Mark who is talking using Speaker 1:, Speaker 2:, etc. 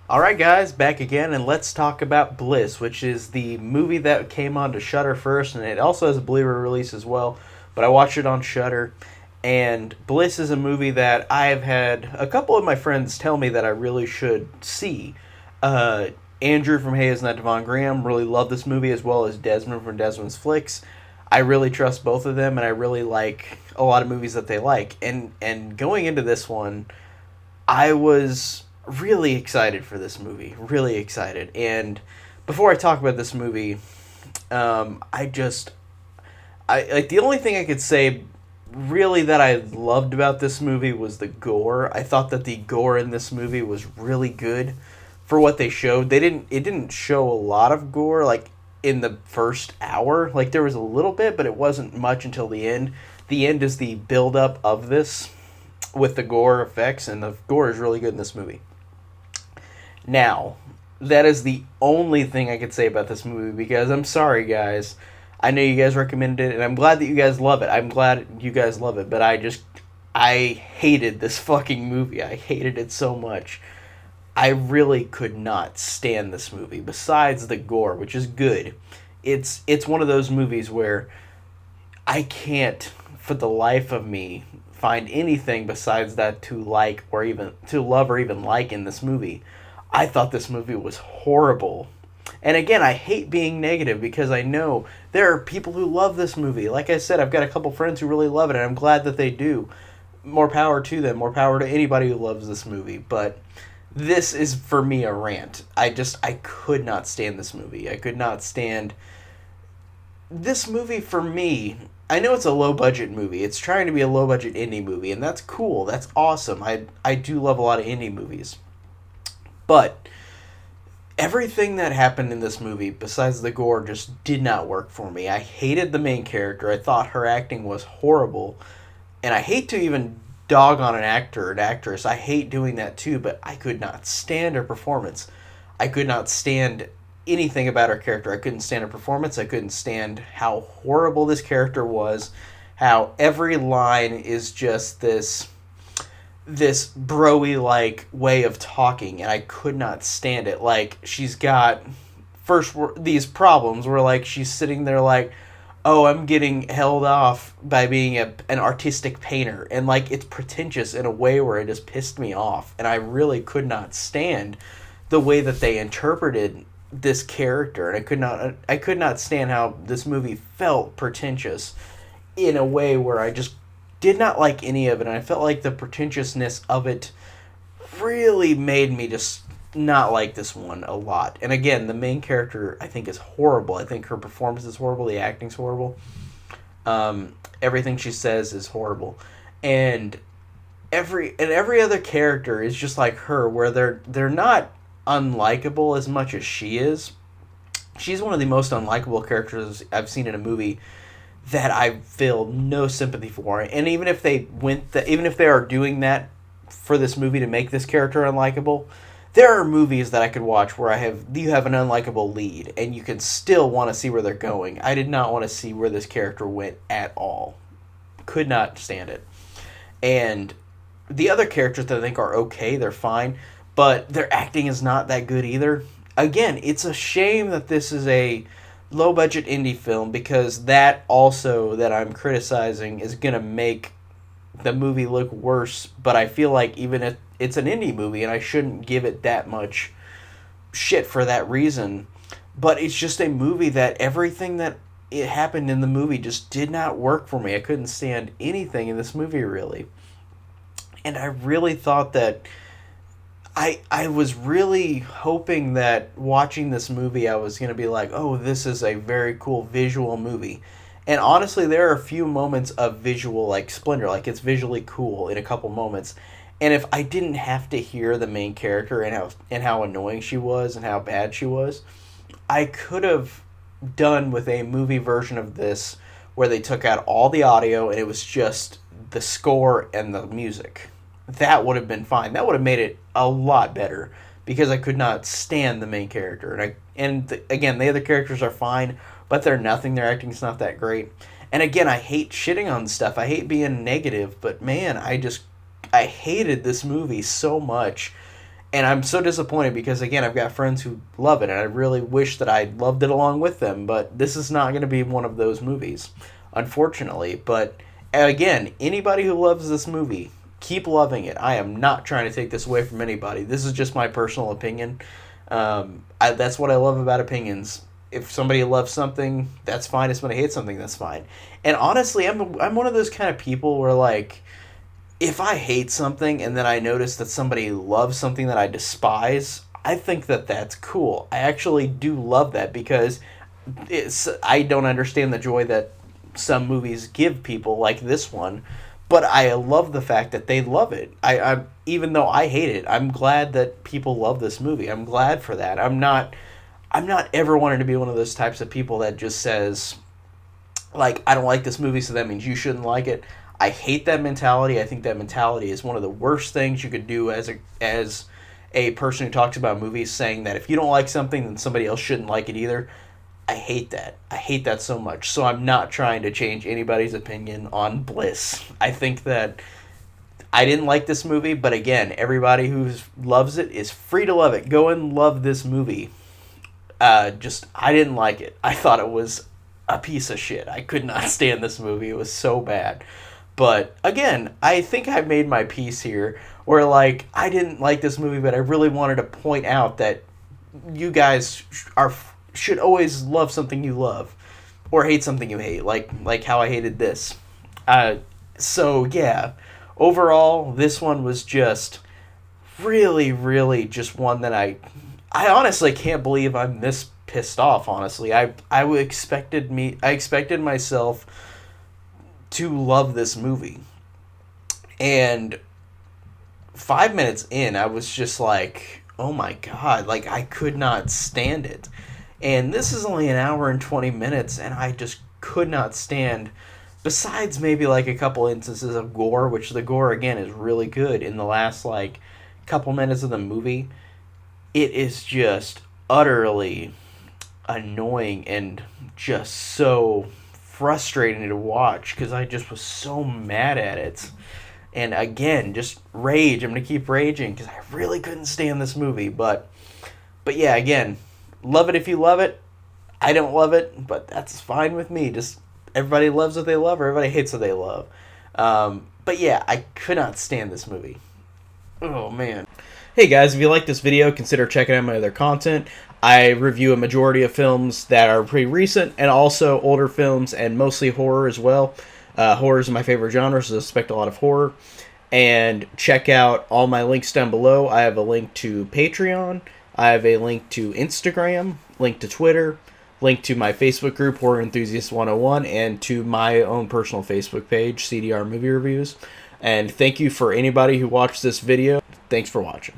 Speaker 1: Alright, guys, back again, and let's talk about Bliss, which is the movie that came on to Shudder first, and it also has a Blu-ray release as well. But I watched it on Shudder, and Bliss is a movie that I've had a couple of my friends tell me that I really should see. Uh, Andrew from Hey Isn't That Devon Graham really loved this movie, as well as Desmond from Desmond's Flicks. I really trust both of them, and I really like a lot of movies that they like. And going into this one, I was really excited for this movie. Really excited. And before I talk about this movie, I just I like the only thing I could say really that I loved about this movie was the gore. I thought that the gore in this movie was really good for what they showed. It didn't show a lot of gore like in the first hour. Like there was a little bit, but it wasn't much until the end. The end is the build up of this with the gore effects, and the gore is really good in this movie. Now, that is the only thing I could say about this movie because I'm sorry, guys. I know you guys recommended it, and I'm glad that you guys love it. I'm glad you guys love it, but I hated this fucking movie. I hated it so much. I really could not stand this movie. Besides the gore, which is good, it's one of those movies where I can't, for the life of me, find anything besides that to like or even to love or even like in this movie. I thought this movie was horrible. And again, I hate being negative because I know there are people who love this movie. Like I said, I've got a couple friends who really love it, and I'm glad that they do. More power to them. More power to anybody who loves this movie. But this is for me a rant. I could not stand this movie. I could not stand this movie for me. I know it's a low budget movie. It's trying to be a low budget indie movie, and that's cool. That's awesome. I do love a lot of indie movies. But everything that happened in this movie, besides the gore, just did not work for me. I hated the main character. I thought her acting was horrible. And I hate to even dog on an actor or an actress. I hate doing that too, but I could not stand her performance. I could not stand anything about her character. I couldn't stand her performance. I couldn't stand how horrible this character was. How every line is just this broy like way of talking, and I could not stand it. Like she's got these problems where like she's sitting there like, oh, I'm getting held off by being an artistic painter, and like it's pretentious in a way where it just pissed me off, and I really could not stand the way that they interpreted this character, and I could not stand how this movie felt pretentious in a way where I just did not like any of it, and I felt like the pretentiousness of it really made me just not like this one a lot. And again, the main character I think is horrible. I think her performance is horrible. The acting's horrible. Everything she says is horrible, and every other character is just like her, where they're not unlikable as much as she is. She's one of the most unlikable characters I've seen in a movie that I feel no sympathy for. And even if even if they are doing that for this movie to make this character unlikable, there are movies that I could watch where you have an unlikable lead and you can still want to see where they're going. I did not want to see where this character went at all. Could not stand it. And the other characters that I think are okay, they're fine, but their acting is not that good either. Again, it's a shame that this is a low budget indie film, because that also that I'm criticizing is going to make the movie look worse. But I feel like even if it's an indie movie, and I shouldn't give it that much shit for that reason, but it's just a movie that everything that it happened in the movie just did not work for me. I couldn't stand anything in this movie really. And I really thought that I was really hoping that watching this movie I was going to be like, oh, this is a very cool visual movie. And honestly, there are a few moments of visual like splendor, like it's visually cool in a couple moments. And if I didn't have to hear the main character and how annoying she was and how bad she was, I could have done with a movie version of this where they took out all the audio and it was just the score and the music. That would have been fine. That would have made it a lot better, because I could not stand the main character. Again, the other characters are fine, but they're nothing. Their acting's not that great. And again, I hate shitting on stuff. I hate being negative, but man, I hated this movie so much. And I'm so disappointed because, again, I've got friends who love it, and I really wish that I loved it along with them, but this is not going to be one of those movies, unfortunately. But, again, anybody who loves this movie, keep loving it. I am not trying to take this away from anybody. This is just my personal opinion. That's what I love about opinions. If somebody loves something, that's fine. If somebody hates something, that's fine. And honestly, I'm one of those kind of people where, like, if I hate something and then I notice that somebody loves something that I despise, I think that that's cool. I actually do love that because I don't understand the joy that some movies give people, like this one, but I love the fact that they love it. I even though I hate it, I'm glad that people love this movie. I'm glad for that. I'm not ever wanting to be one of those types of people that just says, like, I don't like this movie, so that means you shouldn't like it. I hate that mentality. I think that mentality is one of the worst things you could do as a person who talks about movies, saying that if you don't like something, then somebody else shouldn't like it either. I hate that. I hate that so much. So I'm not trying to change anybody's opinion on Bliss. I think that I didn't like this movie, but again, everybody who loves it is free to love it. Go and love this movie. I didn't like it. I thought it was a piece of shit. I could not stand this movie. It was so bad. But again, I think I made my peace here, where, like, I didn't like this movie, but I really wanted to point out that you guys should always love something you love, or hate something you hate, like how I hated this. So yeah, overall, this one was just really, really just one that I honestly can't believe I'm this pissed off. Honestly, I expected myself to love this movie, and 5 minutes in, I was just like, oh my god, like, I could not stand it. And this is only an hour and 20 minutes, and I just could not stand, besides maybe like a couple instances of gore, which the gore, again, is really good in the last, like, couple minutes of the movie. It is just utterly annoying and just so frustrating to watch because I just was so mad at it. And again, just rage. I'm going to keep raging because I really couldn't stand this movie. But yeah, again, love it if you love it. I don't love it, but that's fine with me. Just everybody loves what they love, or everybody hates what they love. But yeah, I could not stand this movie. Oh, man. Hey guys, if you like this video, consider checking out my other content. I review a majority of films that are pretty recent, and also older films, and mostly horror as well. Horror is my favorite genre, so I expect a lot of horror. And check out all my links down below. I have a link to Patreon, I have a link to Instagram, link to Twitter, link to my Facebook group, Horror Enthusiast 101, and to my own personal Facebook page, CDR Movie Reviews. And thank you for anybody who watched this video. Thanks for watching.